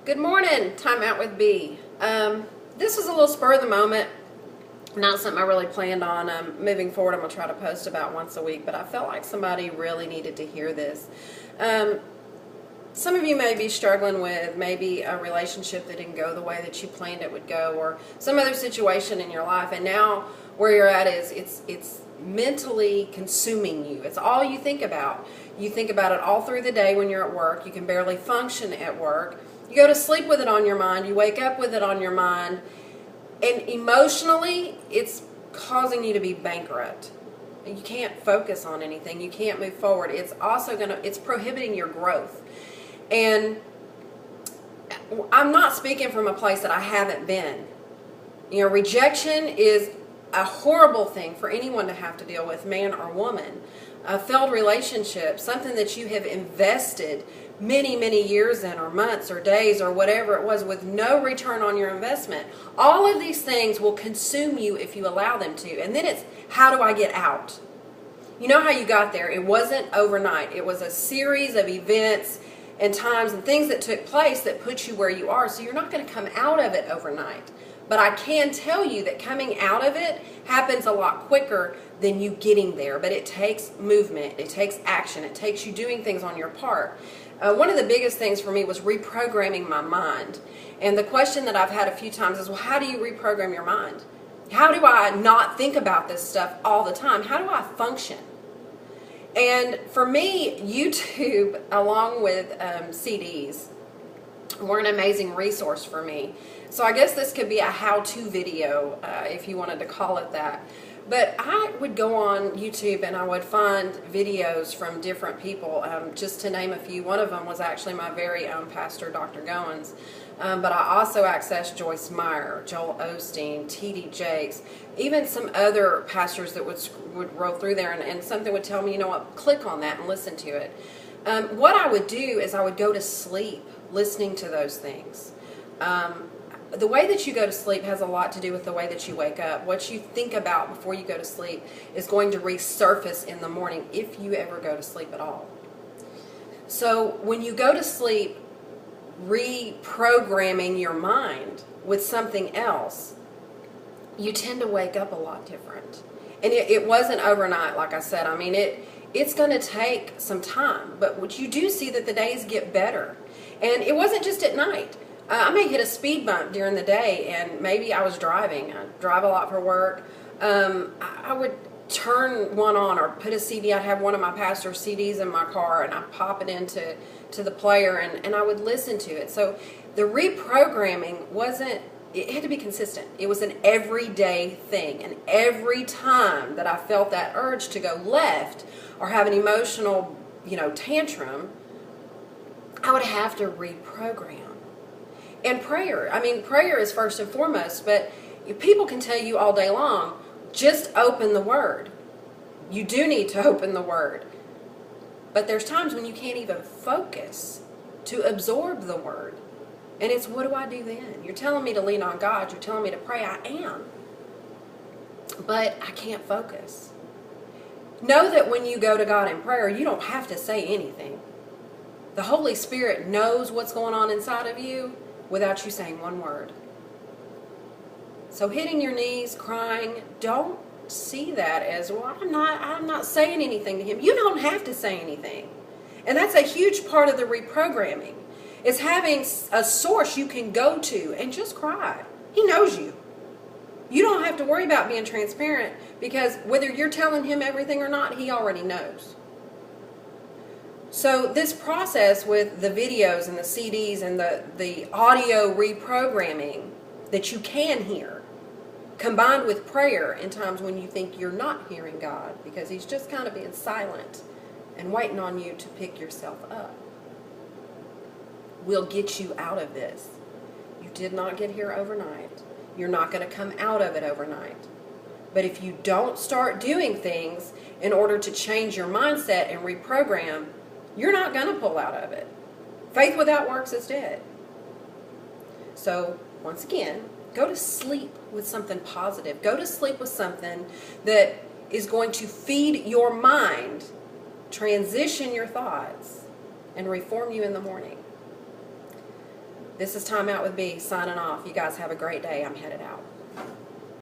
Good morning, Time Out with B. This was a little spur of the moment, not something I really planned on. Moving forward, I'm going to try to post about once a week, but I felt like somebody really needed to hear this. Some of you may be struggling with maybe a relationship that didn't go the way that you planned it would go, or some other situation in your life, and now where you're at is it's mentally consuming you. It's all you think about. You think about it all through the day when you're at work. You can barely function at work. You go to sleep with it on your mind. You wake up with it on your mind. And emotionally, it's causing you to be bankrupt. You can't focus on anything. You can't move forward. It's also it's prohibiting your growth. And I'm not speaking from a place that I haven't been. You know, rejection is a horrible thing for anyone to have to deal with, man or woman. A failed relationship, something that you have invested many, many years in, or months, or days, or whatever it was, with no return on your investment. All of these things will consume you if you allow them to. And then it's, how do I get out? You know how you got there. It wasn't overnight. It was a series of events and times and things that took place that put you where you are. So you're not going to come out of it overnight. But I can tell you that coming out of it happens a lot quicker than you getting there. But it takes movement. It takes action. It takes you doing things on your part. One of the biggest things for me was reprogramming my mind. And the question that I've had a few times is, well, how do you reprogram your mind? How do I not think about this stuff all the time? How do I function? And for me, YouTube, along with CDs, were an amazing resource for me. So I guess this could be a how-to video, if you wanted to call it that. But I would go on YouTube and I would find videos from different people, just to name a few. One of them was actually my very own pastor, Dr. Goins. But I also accessed Joyce Meyer, Joel Osteen, T.D. Jakes, even some other pastors that would roll through there, and something would tell me, you know what, click on that and listen to it. What I would do is I would go to sleep listening to those things. The way that you go to sleep has a lot to do with the way that you wake up. What you think about before you go to sleep is going to resurface in the morning if you ever go to sleep at all. So when you go to sleep, reprogramming your mind with something else, you tend to wake up a lot different. And it wasn't overnight, like I said. I mean, it's going to take some time. But what you do see that the days get better. And it wasn't just at night. I may hit a speed bump during the day, and maybe I was driving. I drive a lot for work. I would turn one on or put a CD. I'd have one of my pastor's CDs in my car, and I'd pop it into the player, and I would listen to it. So the reprogramming it had to be consistent. It was an everyday thing. And every time that I felt that urge to go left or have an emotional, tantrum, I would have to reprogram. And prayer is first and foremost, but people can tell you all day long, just open the Word. You do need to open the Word. But there's times when you can't even focus to absorb the Word. And it's, what do I do then? You're telling me to lean on God. You're telling me to pray. I am. But I can't focus. Know that when you go to God in prayer, you don't have to say anything. The Holy Spirit knows what's going on inside of you without you saying one word. So hitting your knees, crying, don't see that as, well, I'm not saying anything to Him. You don't have to say anything. And that's a huge part of the reprogramming, is having a source you can go to and just cry. He knows you. You don't have to worry about being transparent, because whether you're telling Him everything or not, He already knows. So this process with the videos and the CDs and the audio reprogramming that you can hear, combined with prayer in times when you think you're not hearing God because He's just kind of being silent and waiting on you to pick yourself up, will get you out of this. You did not get here overnight. You're not going to come out of it overnight. But if you don't start doing things in order to change your mindset and reprogram, you're not going to pull out of it. Faith without works is dead. So, once again, go to sleep with something positive. Go to sleep with something that is going to feed your mind, transition your thoughts, and reform you in the morning. This is Time Out with B signing off. You guys have a great day. I'm headed out.